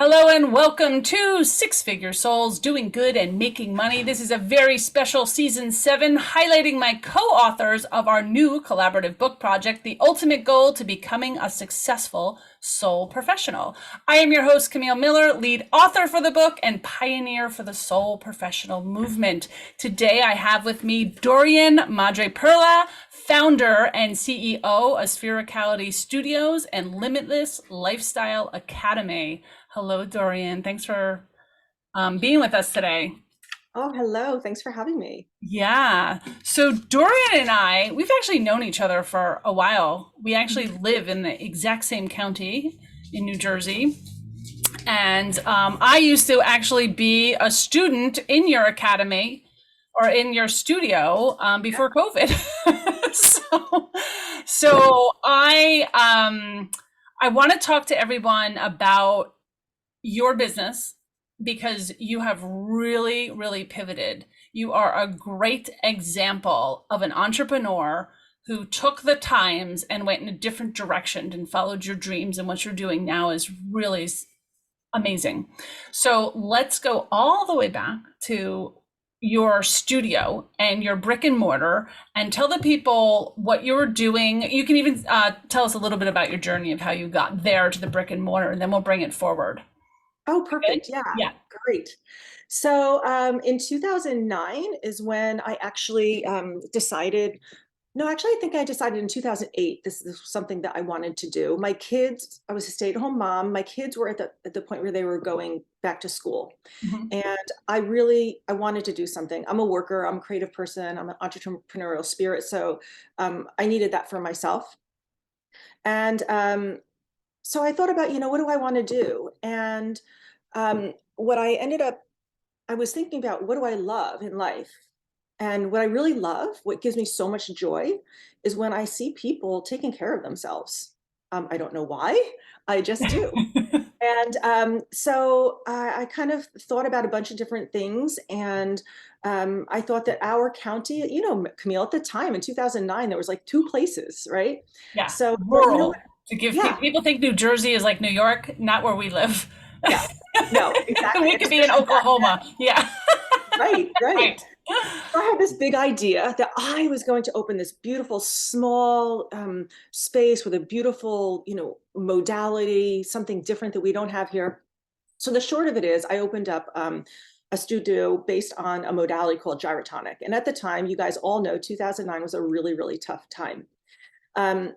Hello and welcome to Six Figure Souls Doing Good and Making Money. This is a very special season 7 highlighting my co-authors of our new collaborative book project, The Ultimate Goal to Becoming a Successful Soul Professional. I am your host, Camille Miller, lead author for the book and pioneer for the soul professional movement. Today I have with me Dorian Madreperla, founder and CEO of Sphericality Studios and Limitless Lifestyle Academy. Hello, Dorian. Thanks for being with us today. Oh, hello. Thanks for having me. Yeah. So Dorian and I, we've actually known each other for a while. We actually live in the exact same county in New Jersey. And I used to actually be a student in your academy or in your studio before COVID. so I want to talk to everyone about your business because you have really pivoted. You are a great example of an entrepreneur who took the times and went in a different direction and followed your dreams, and what you're doing now is really amazing. So let's go all the way back to your studio and your brick and mortar and tell the people what you're doing. You can even tell us a little bit about your journey of how you got there to the brick and mortar, and then we'll bring it forward. Oh, Good? perfect. Yeah, Yeah. great. So in 2009 is when I actually decided. No, actually, I think I decided in 2008 this is something that I wanted to do. My kids, I was a stay-at-home mom. My kids were at the point where they were going back to school. Mhm. And I wanted to do something. I'm a worker, I'm a creative person, I'm an entrepreneurial spirit. So I needed that for myself. And so I thought about, what do I want to do? And what I ended up, I was thinking about what do I love in life? And what I really love, what gives me so much joy, is when I see people taking care of themselves. I don't know why, I just do. And so I kind of thought about a bunch of different things. And I thought that our county, Camille, at the time in 2009, there was like two places, right? Yeah. So, what? Rural. To give Yeah, people think New Jersey is like New York, not where we live. yeah, no, exactly. We And could be in especially back Oklahoma. Yeah. then. Right, right. Right. So I had this big idea that I was going to open this beautiful small space with a beautiful, modality, something different that we don't have here. So the short of it is, I opened up a studio based on a modality called gyrotonic. And at the time, you guys all know 2009 was a really tough time. Um,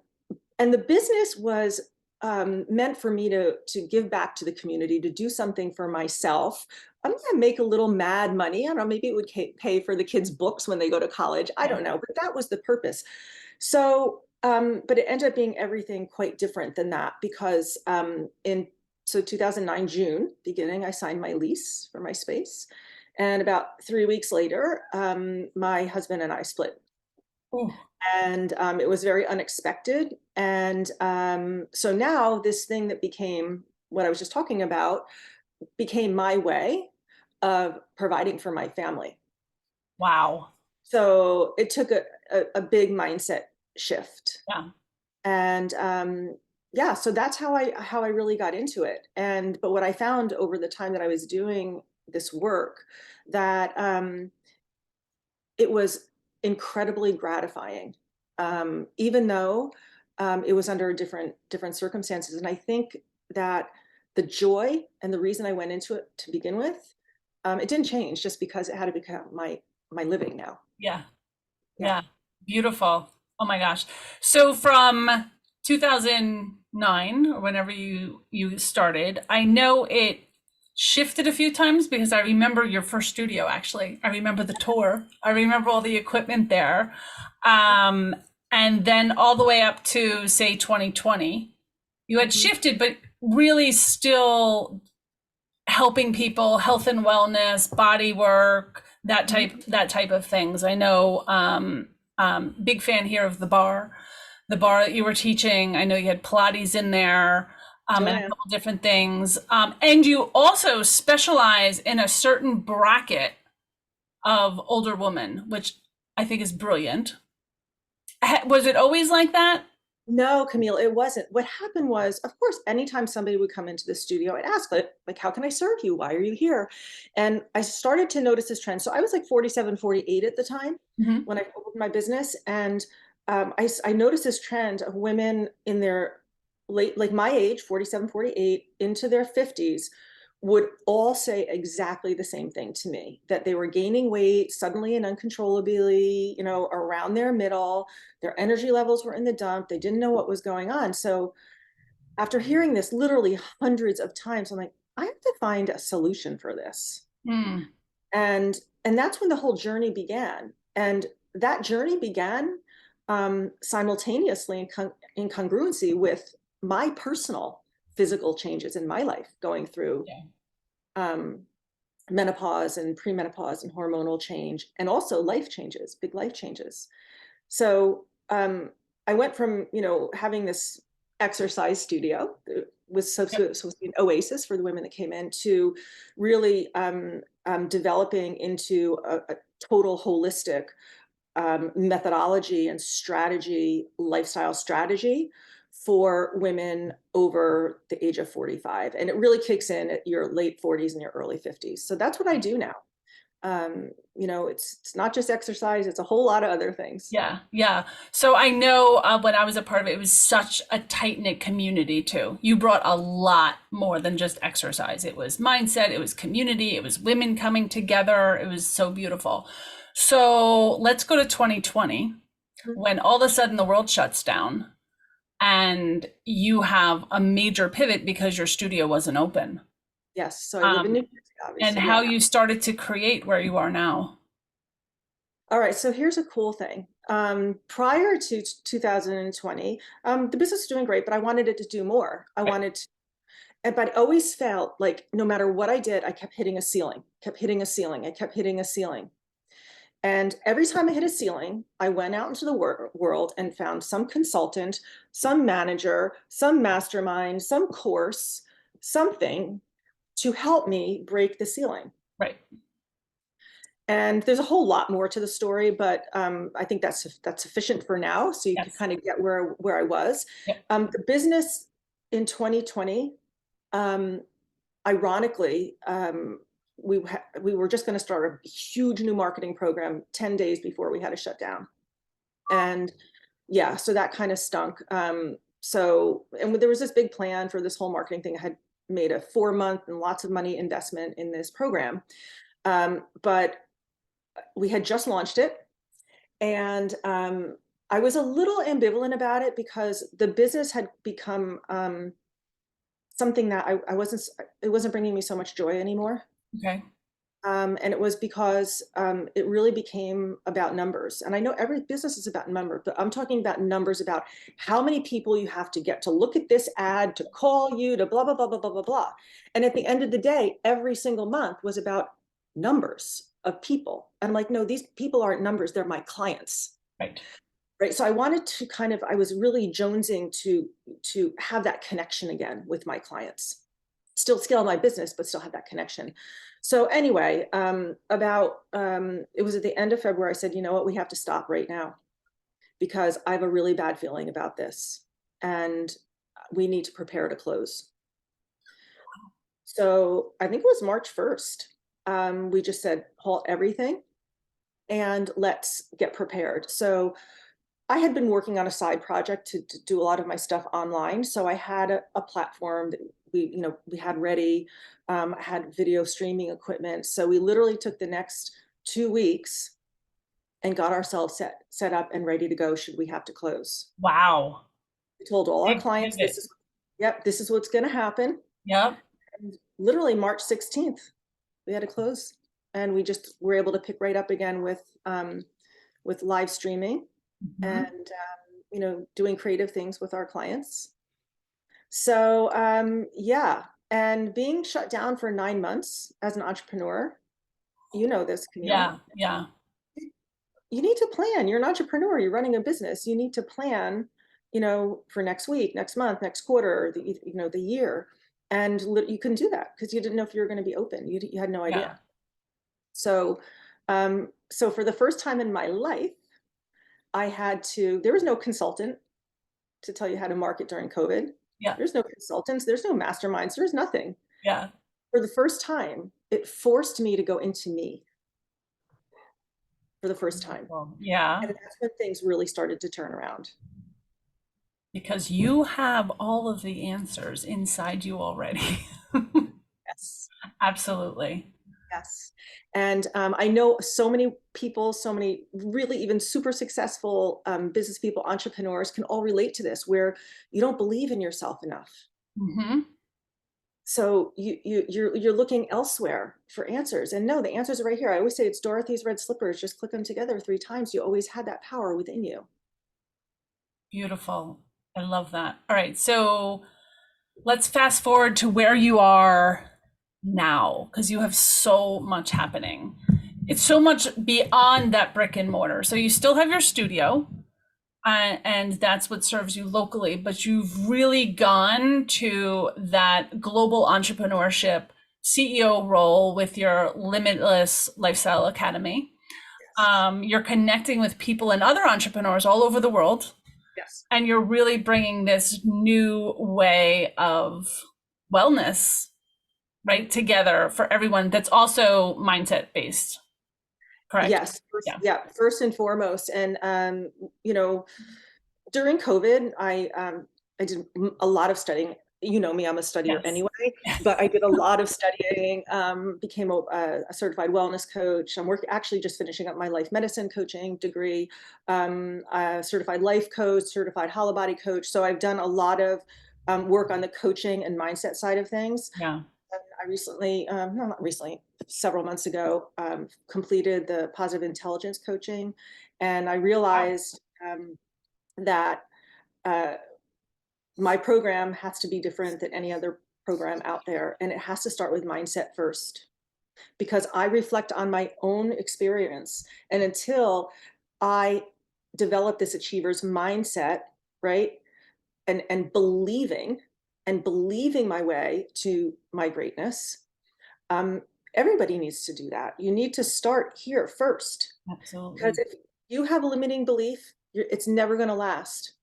and the business was meant for me to give back to the community, to do something for myself. I'm going to make a little mad money. I don't know, maybe it would pay for the kids' books when they go to college. I Yeah. don't know, but that was the purpose. So, but it ended up being everything quite different than that because in so 2009 June beginning, I signed my lease for my space, and about 3 weeks later, my husband and I split. Ooh. And it was very unexpected. And so now this thing that became what I was just talking about became my way of providing for my family. Wow. So it took a big mindset shift. Yeah. And yeah, so that's how I really got into it. And but what I found over the time that I was doing this work, that it was incredibly gratifying, even though it was under different circumstances. And I think that the joy and the reason I went into it to begin with, it didn't change just because it had to become my living now. Yeah. Yeah. Yeah. Beautiful. Oh my gosh. So from 2009 or whenever you started, I know it shifted a few times because I remember your first studio actually. I remember the tour. I remember all the equipment there. Um, and then all the way up to say 2020. You had Mhm. shifted, but really still helping people, health and wellness, body work, Mhm. that type of things. I know big fan here of the bar that you were teaching. I know you had Pilates in there, Oh and a yeah. couple different things. And you also specialize in a certain bracket of older women, which I think is brilliant. Was it always like that? No, Camille, it wasn't. What happened was, of course, anytime somebody would come into the studio, I'd ask, like, how can I serve you? Why are you here? And I started to notice this trend. So I was like 47, 48 at the time Hmm. when I opened my business. And I noticed this trend of women in their late, like my age, 47, 48, into their 50s, would all say exactly the same thing to me, that they were gaining weight suddenly and uncontrollably, around their middle. Their energy levels were in the dump. They didn't know what was going on. So after hearing this literally hundreds of times, I'm like, I have to find a solution for this. Mm. And and that's when the whole journey began. And that journey began simultaneously in congruency with my personal physical changes in my life, going through Yeah. um, menopause and premenopause and hormonal change, and also life changes, big life changes. So I went from, having this exercise studio that was Yep. supposed to be an oasis for the women that came in, to really developing into a total holistic methodology and strategy, lifestyle strategy for women over the age of 45. And it really kicks in at your late 40s and your early 50s. So that's what I do now. It's not just exercise, it's a whole lot of other things. Yeah, yeah. So I know when I was a part of it, it was such a tight-knit community too. You brought a lot more than just exercise. It was mindset, it was community, it was women coming together. It was so beautiful. So let's go to 2020, when all of a sudden the world shuts down and you have a major pivot because your studio wasn't open. Yes. So I live in Um, New Jersey, and obviously. how Yeah. you started to create where you are now. All right. So here's a cool thing. Prior to 2020, the business was doing great, but I wanted it to do more. Right. But I always felt like no matter what I did, I kept hitting a ceiling, kept hitting a ceiling. I kept hitting a ceiling. And every time I hit a ceiling, I went out into the world and found some consultant, some manager, some mastermind, some course, something to help me break the ceiling. Right. And there's a whole lot more to the story, but I think that's sufficient for now, so you can Yes. kind of get where I was. Yep. The business in 2020, um, ironically, we were just going to start a huge new marketing program 10 days before we had to shut down, and yeah, so that kind of stunk. And there was this big plan for this whole marketing thing. I had made a 4 month and lots of money investment in this program, but we had just launched it, and I was a little ambivalent about it because the business had become something that I wasn't. It wasn't bringing me so much joy anymore, Okay. and it was because it really became about numbers. And I know every business is about numbers, but I'm talking about numbers, about how many people you have to get to look at this ad, to call you, to blah blah blah blah blah blah blah. And at the end of the day, every single month was about numbers of people. And I'm like, no, these people aren't numbers; they're my clients. Right. Right. So I wanted to I was really jonesing to have that connection again with my clients, still scale my business, but still have that connection. So anyway, it was at the end of February, I said, you know what, we have to stop right now because I have a really bad feeling about this, and we need to prepare to close. So I think it was March 1st. We just said, halt everything and let's get prepared. So I had been working on a side project to do a lot of my stuff online. So I had a platform that we had ready. I had video streaming equipment. So we literally took the next 2 weeks and got ourselves set up and ready to go should we have to close. Wow. We told all our Big clients, pivot. this is what's going to happen. Yep. And literally March 16th, we had to close, and we just were able to pick right up again with live streaming and Mhm. doing creative things with our clients. So yeah, and being shut down for 9 months as an entrepreneur, you know this, Camille. Yeah. Yeah. You need to plan. You're an entrepreneur. You're running a business. You need to plan, for next week, next month, next quarter, the year, and you can do that because you didn't know if you were going to be open. You had no Yeah. idea. So, so for the first time in my life, I had to. There was no consultant. to tell you how to market during COVID. Yeah. There's no consultants, there's no masterminds, there's nothing. Yeah. For the first time, it forced me to go into me for the first time. Well, yeah. And that's when things really started to turn around. Because you have all of the answers inside you already. Yes. Absolutely. Yes. And I know so many people, so many really even super successful business people, entrepreneurs can all relate to this, where you don't believe in yourself enough. Mm-hmm. So you're looking elsewhere for answers. And no, the answers are right here. I always say it's Dorothy's red slippers. Just click them together 3 times. You always had that power within you. Beautiful. I love that. All right. So let's fast forward to where you are now, because you have so much happening. It's so much beyond that brick and mortar. So you still have your studio, and that's what serves you locally, but you've really gone to that global entrepreneurship CEO role with your Limitless Lifestyle Academy. You're connecting with people and other entrepreneurs all over the world. Yes. And you're really bringing this new way of wellness, right, together for everyone that's also mindset based. Correct? Yes. First and foremost. And, during COVID, I did a lot of studying. You know me, I'm a studier Yes. anyway, but I did a lot of studying, became a certified wellness coach. I'm actually just finishing up my life medicine coaching degree, a certified life coach, certified hollow body coach. So I've done a lot of work on the coaching and mindset side of things. Yeah. I recently, no, not recently, several months ago, completed the positive intelligence coaching. And I realized that my program has to be different than any other program out there. And it has to start with mindset first, because I reflect on my own experience. And until I develop this achiever's mindset, right? And believing my way to my greatness, um, everybody needs to do that. You need to start here first. Absolutely. Because if you have a limiting belief, it's never going to last.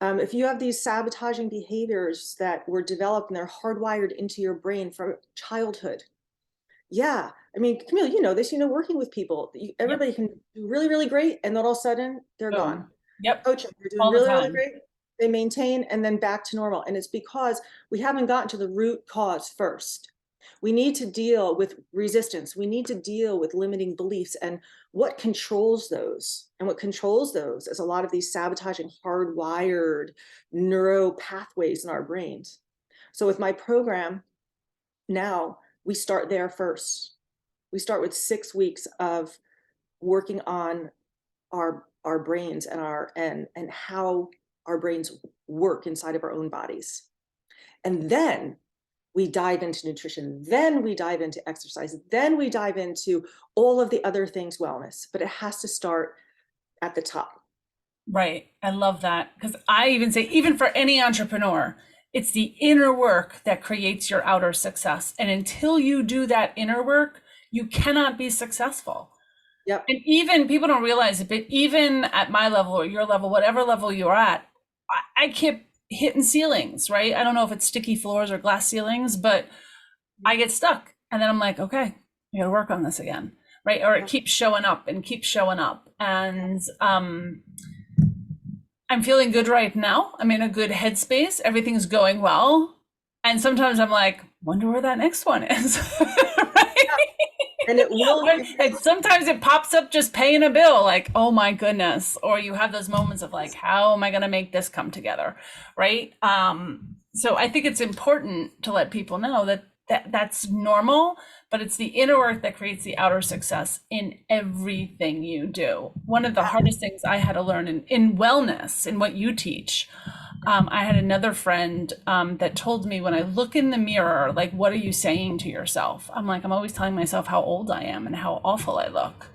If you have these sabotaging behaviors that were developed and they're hardwired into your brain from childhood, yeah. I mean, Camille, you know this, working with people, everybody can do really, really great. And then all of a sudden they're gone. Yep. Coaching, you're doing All the really, really time. great. They maintain and then back to normal. And it's because we haven't gotten to the root cause first. We need to deal with resistance. We need to deal with limiting beliefs and what controls those. And what controls those is a lot of these sabotaging, hardwired neuro pathways in our brains. So with my program now, we start there first. We start with 6 weeks of working on our brains and how our brains work inside of our own bodies. And then we dive into nutrition, then we dive into exercise, then we dive into all of the other things wellness, but it has to start at the top. Right. I love that, because I even say, even for any entrepreneur, it's the inner work that creates your outer success. And until you do that inner work, you cannot be successful. Yep. And even people don't realize it, but even at my level or your level, whatever level you're at, I keep hitting ceilings, right? I don't know if it's sticky floors or glass ceilings, but I get stuck. And then I'm like, okay, I got to work on this again, right? Or it keeps showing up and keeps showing up. And I'm feeling good right now. I'm in a good headspace. Everything's going well. And sometimes I'm like, wonder where that next one is. Right? And it will. And sometimes it pops up just paying a bill, like, oh my goodness. Or you have those moments of like, how am I going to make this come together? Right. So I think it's important to let people know that that's normal, but it's the inner work that creates the outer success in everything you do. One of the hardest things I had to learn in wellness, in what you teach, I had another friend that told me, when I look in the mirror, like, what are you saying to yourself? I'm like, I'm always telling myself how old I am and how awful I look.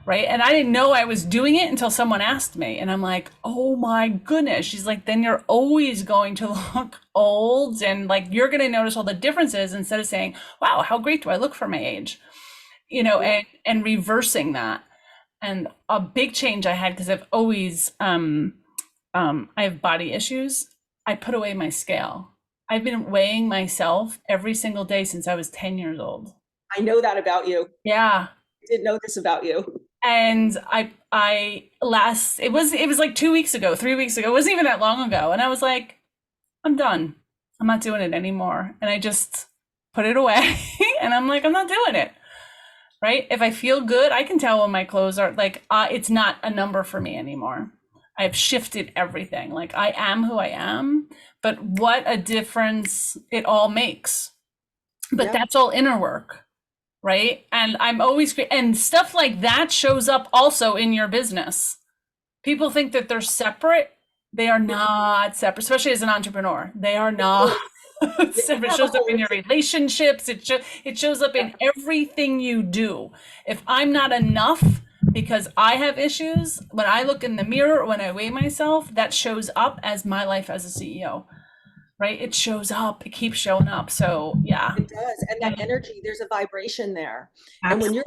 Right. And I didn't know I was doing it until someone asked me. And I'm like, oh my goodness. She's like, then you're always going to look old, and like, you're going to notice all the differences instead of saying, wow, how great do I look for my age? And reversing that. And a big change I had, because I've always I have body issues, I put away my scale. I've been weighing myself every single day since I was 10 years old. I know that about you. Yeah. I didn't know this about you. And it was like 2 weeks ago, 3 weeks ago. It wasn't even that long ago. And I was like, I'm done. I'm not doing it anymore. And I just put it away and I'm like, I'm not doing it. Right? If I feel good, I can tell when my clothes are like, it's not a number for me anymore. I've shifted everything. Like I am who I am, but what a difference it all makes. But that's all inner work, right? And I'm always, and stuff like that shows up also in your business. People think that they're separate. They are not separate, especially as an entrepreneur. They are not. It shows up in your relationships. It shows up in everything you do. If I'm not enough because I have issues, when I look in the mirror or when I weigh myself, that shows up as my life as a CEO, right? It shows up. It keeps showing up. So yeah, it does. And that energy, there's a vibration there. absolutely. And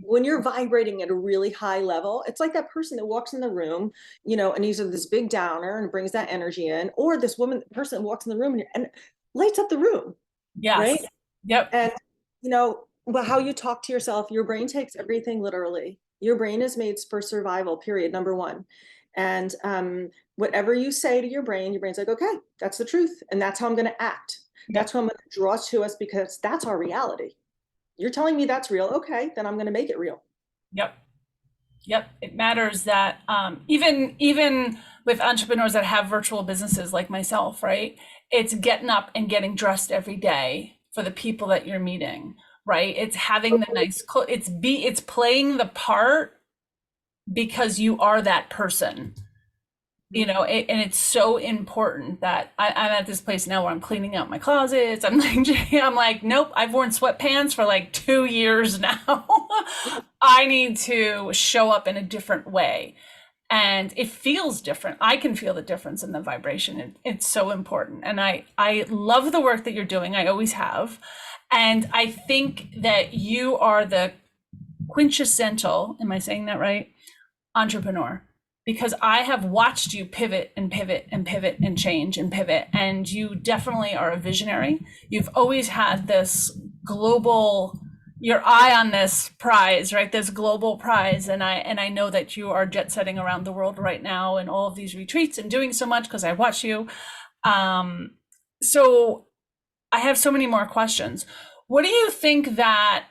when you're vibrating at a really high level, it's like that person that walks in the room, and he's this big downer and brings that energy in, or this person that walks in the room and lights up the room. Yes. Right. Yep. And well, how you talk to yourself, your brain takes everything literally. Your brain is made for survival, period, number one. And whatever you say to your brain's like, okay, that's the truth. And that's how I'm going to act. Yep. That's how I'm going to draw to us, because that's our reality. You're telling me that's real. Okay, then I'm going to make it real. Yep. It matters that even with entrepreneurs that have virtual businesses like myself, right? It's getting up and getting dressed every day for the people that you're meeting, right? It's having the nice clothes. It's playing the part because you are that person. And it's so important that I'm at this place now where I'm cleaning out my closets. I'm like, nope, I've worn sweatpants for like 2 years now. I need to show up in a different way. And it feels different. I can feel the difference in the vibration. It's so important. And I love the work that you're doing. I always have. And I think that you are the quintessential, am I saying that right? Entrepreneur. Because I have watched you pivot and pivot and pivot and change and pivot. And you definitely are a visionary. You've always had this your eye on this prize, right? This global prize. And I know that you are jet setting around the world right now in all of these retreats and doing so much because I watch you. So I have so many more questions. What do you think that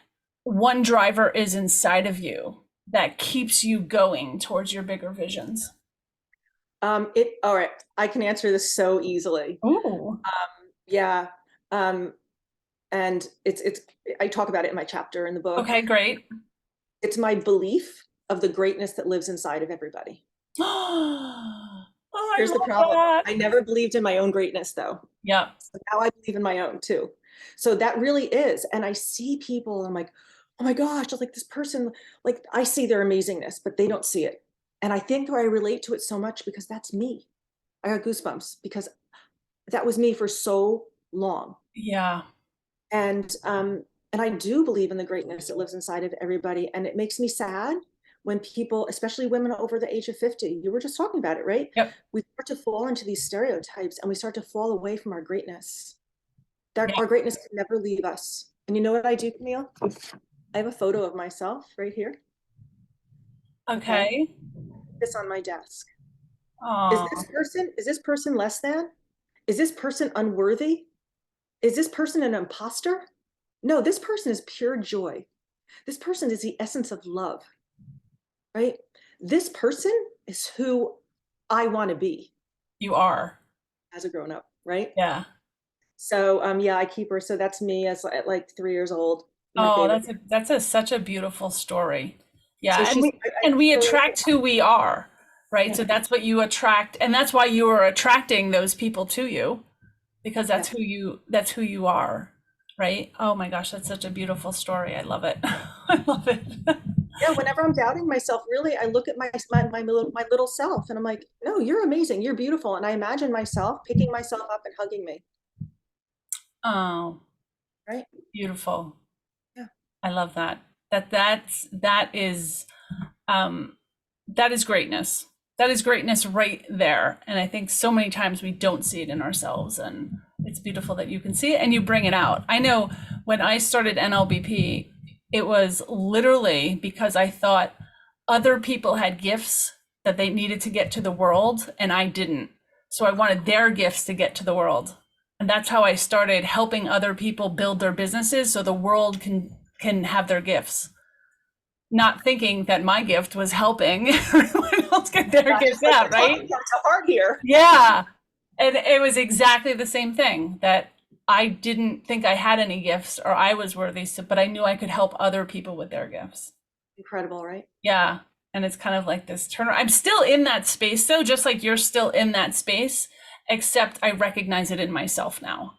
one driver is inside of you that keeps you going towards your bigger visions? All right. I can answer this so easily. Ooh. Yeah. And I talk about it in my chapter in the book. Okay, great. It's my belief of the greatness that lives inside of everybody. Oh, Here's the problem. I never believed in my own greatness, though. Yeah. So now I believe in my own too. So that really is. And I see people and I'm like, oh my gosh, just like this person, like I see their amazingness, but they don't see it. And I think I relate to it so much because that's me. I got goosebumps because that was me for so long. Yeah. And I do believe in the greatness that lives inside of everybody. And it makes me sad when people, especially women over the age of 50, you were just talking about it, right? Yep. We start to fall into these stereotypes and we start to fall away from our greatness. Our greatness can never leave us. And you know what I do, Camille? I have a photo of myself right here. Okay. This on my desk. Aww. Is this person less than? Is this person unworthy? Is this person an imposter? No, this person is pure joy. This person is the essence of love, right? This person is who I want to be. You are. As a grown up, right? Yeah. So yeah, I keep her. So that's me at like 3 years old. Oh, that's such a beautiful story. Yeah. So and we attract who we are, right? Yeah. So that's what you attract. And that's why you are attracting those people to you, because that's who you are. Right. Oh my gosh, that's such a beautiful story. I love it. I love it. Yeah, whenever I'm doubting myself, really, I look at my little self and I'm like, no, you're amazing. You're beautiful. And I imagine myself picking myself up and hugging me. Oh, right. Beautiful. Yeah. I love that. That is greatness. That is greatness right there. And I think so many times we don't see it in ourselves. And it's beautiful that you can see it and you bring it out. I know when I started NLBP, it was literally because I thought other people had gifts that they needed to get to the world and I didn't. So I wanted their gifts to get to the world. And that's how I started helping other people build their businesses so the world can have their gifts. Not thinking that my gift was helping everyone else get their gifts out, right? That's hard here. Yeah. And it was exactly the same thing, that I didn't think I had any gifts or I was worthy, but I knew I could help other people with their gifts. Incredible, right? Yeah. And it's kind of like this turnaround. I'm still in that space though, just like you're still in that space, except I recognize it in myself now.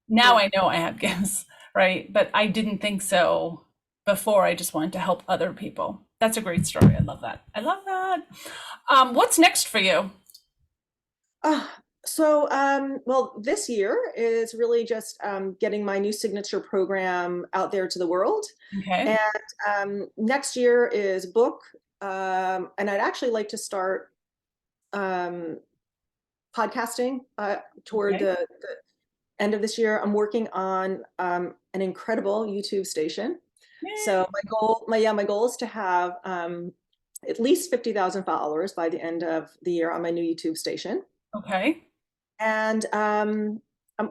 Now I know I have gifts, right? But I didn't think so before. I just wanted to help other people. That's a great story. I love that. I love that. What's next for you? Well, this year is really just getting my new signature program out there to the world. Okay. And next year is book. And I'd actually like to start podcasting toward Okay. the end of this year. I'm working on an incredible YouTube station. So Yay. my goal is to have at least 50,000 followers by the end of the year on my new YouTube station. Okay. And I'm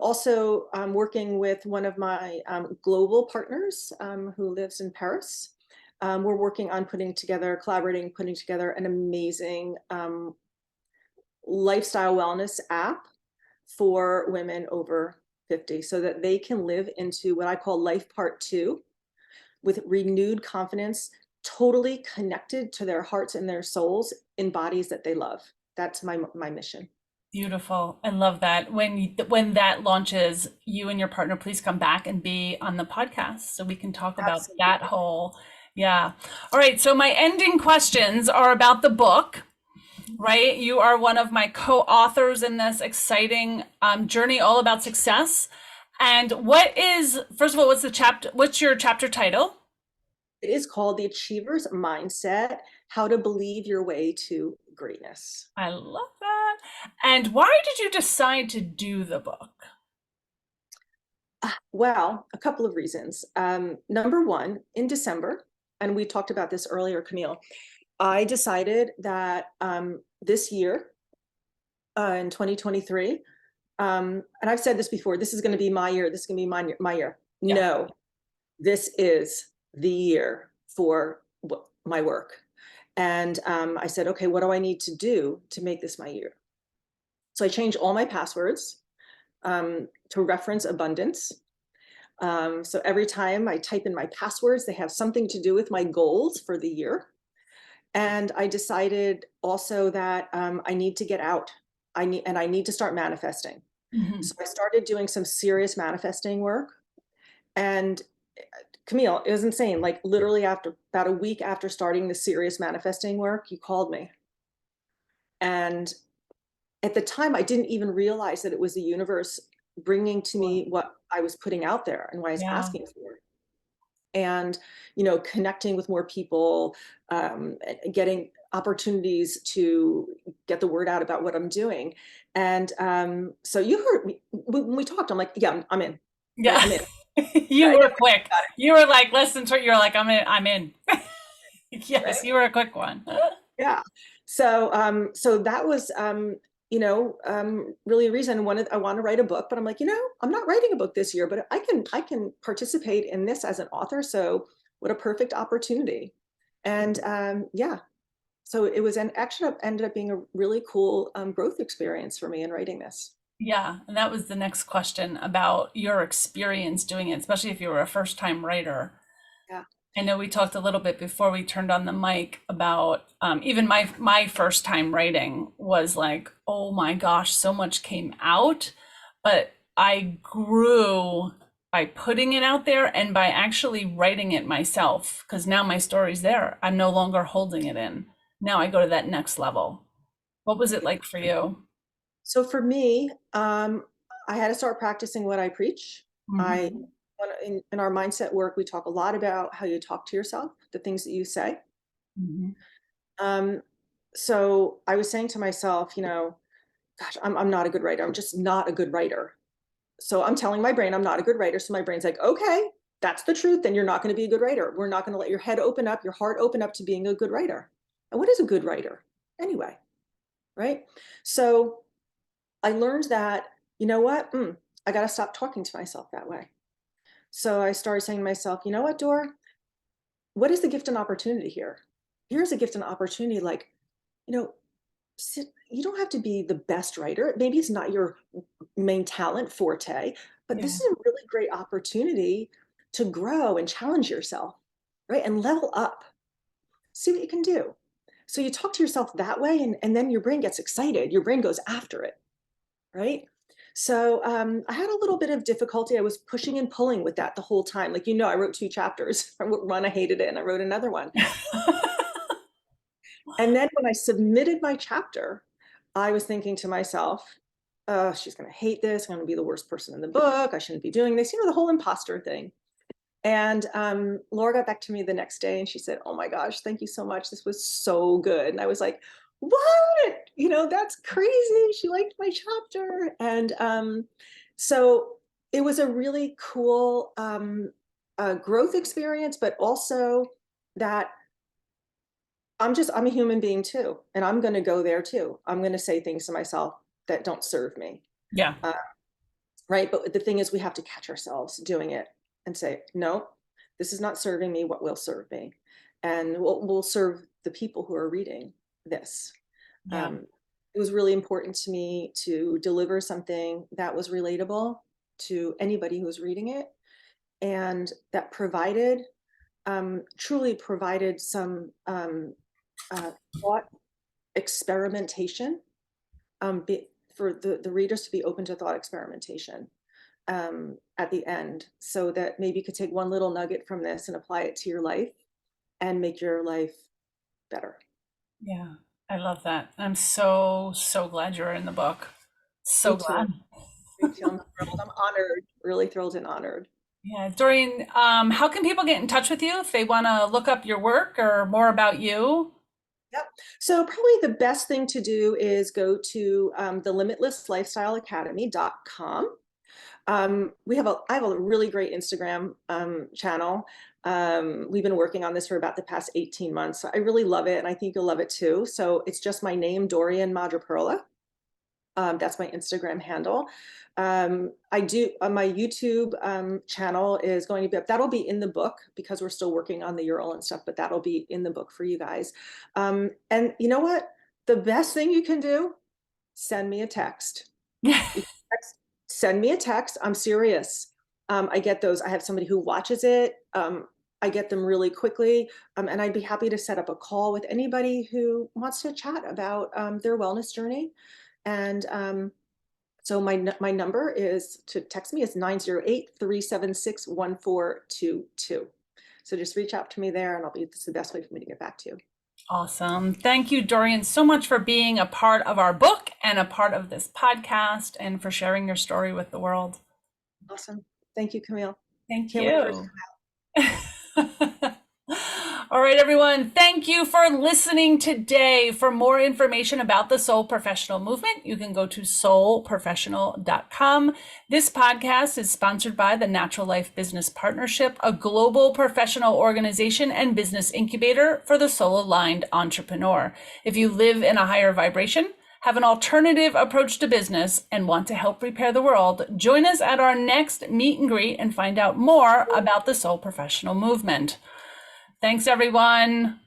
also working with one of my global partners who lives in Paris. We're working on putting together an amazing lifestyle wellness app for women over 50 so that they can live into what I call life part two with renewed confidence, totally connected to their hearts and their souls in bodies that they love. That's my mission. Beautiful. I love that. When that launches, you and your partner, please come back and be on the podcast so we can talk about that Absolutely. whole, yeah. All right. So my ending questions are about the book, right? You are one of my co-authors in this exciting journey all about success. And first of all, what's your chapter title? It is called The Achiever's Mindset: How to Believe Your Way to Greatness. I love that. And why did you decide to do the book? Well, a couple of reasons. Number one, in December, and we talked about this earlier, Camille, I decided that this year, in 2023, and I've said this before, this is going to be my year. This is going to be my year. Yeah. No, this is the year for my work. And I said, okay, what do I need to do to make this my year? So I changed all my passwords to reference abundance. So every time I type in my passwords, they have something to do with my goals for the year. And I decided also that I need to get out. I need to start manifesting. Mhm. So I started doing some serious manifesting work. And Camille, it was insane. Like literally after about a week after starting the serious manifesting work, you called me. And at the time, I didn't even realize that it was the universe bringing to Sure. me what I was putting out there and what I was Yeah. asking for. And, connecting with more people, getting opportunities to get the word out about what I'm doing. And so you heard me when we talked, I'm like, yeah, I'm in. Yeah. I'm in. You I were definitely quick. got You were like less than 20. You're like, I'm in. it, Yes, right? you were a quick one. Yeah. So that was, really a reason I want to write a book, but I'm like, I'm not writing a book this year, but I can participate in this as an author. So what a perfect opportunity. And yeah, so it was ended up being a really cool growth experience for me in writing this. Yeah, and that was the next question about your experience doing it, especially if you were a first-time writer. Yeah. I know we talked a little bit before we turned on the mic about even my first time writing was like, oh my gosh, so much came out, but I grew by putting it out there and by actually writing it myself because now my story's there. I'm no longer holding it in. Now I go to that next level. What was it like for you? So for me, I had to start practicing what I preach. I Hmm. in our mindset work, we talk a lot about how you talk to yourself, the things that you say. Hmm. Um, So I was saying to myself, gosh, I'm not a good writer. I'm just not a good writer. So I'm telling my brain I'm not a good writer. So my brain's like, okay, that's the truth. Then you're not going to be a good writer. We're not going to let your head open up, your heart open up to being a good writer. And what is a good writer anyway? Right. So I learned that, you know what? I got to stop talking to myself that way. So I started saying to myself, you know what, Dor? What is the gift and opportunity here? Here's a gift and opportunity. Like, you know, you don't have to be the best writer. Maybe it's not your main talent forte, but Yeah. this is a really great opportunity to grow and challenge yourself, right? And level up, see what you can do. So you talk to yourself that way, and then your brain gets excited. Your brain goes after it, right? So I had a little bit of difficulty. I was pushing and pulling with that the whole time. Like, I wrote 2 chapters. I wrote one, I hated it, and I wrote another one. And then when I submitted my chapter, I was thinking to myself, oh, she's going to hate this. I'm going to be the worst person in the book. I shouldn't be doing this. The whole imposter thing. And Laura got back to me the next day and she said, oh my gosh, thank you so much. This was so good. And I was like, what? That's crazy. She liked my chapter. And so it was a really cool growth experience, but also that I'm a human being too. And I'm going to go there too. I'm going to say things to myself that don't serve me. Yeah. Right. But the thing is, we have to catch ourselves doing it and say, no, this is not serving me. What will serve me? And will serve the people who are reading this. Yeah. It was really important to me to deliver something that was relatable to anybody who was reading it, and that truly provided some thought experimentation, for the readers to be open to thought experimentation at the end, so that maybe you could take one little nugget from this and apply it to your life and make your life better. Yeah. I love that. I'm so, so glad you're in the book. So Me too. glad. Me too. I'm thrilled. I'm honored, really thrilled and honored. Yeah. Dorian, how can people get in touch with you if they want to look up your work or more about you? Yep. So probably the best thing to do is go to the Limitless Lifestyle Academy.com. I have a really great Instagram channel. We've been working on this for about the past 18 months. So I really love it, and I think you'll love it too. So it's just my name, Dorian Madreperla. That's my Instagram handle. I do my YouTube channel is going to be up. That'll be in the book because we're still working on the URL and stuff, but that'll be in the book for you guys. And you know what? The best thing you can do, send me a text. Send me a text. I'm serious. I get those. I have somebody who watches it. I get them really quickly. And I'd be happy to set up a call with anybody who wants to chat about their wellness journey. And so my number is to text me is 908-376-1422. So just reach out to me there, and it's the best way for me to get back to you. Awesome. Thank you, Dorian, so much for being a part of our book and a part of this podcast and for sharing your story with the world. Awesome. Thank you, Camille. Thank Can't wait for it to you. All right, everyone. Thank you for listening today. For more information about the Soul Professional Movement, you can go to soulprofessional.com. This podcast is sponsored by the Natural Life Business Partnership, a global professional organization and business incubator for the soul-aligned entrepreneur. If you live in a higher vibration, have an alternative approach to business, and want to help repair the world, join us at our next meet and greet and find out more about the Soul Professional Movement. Thanks, everyone.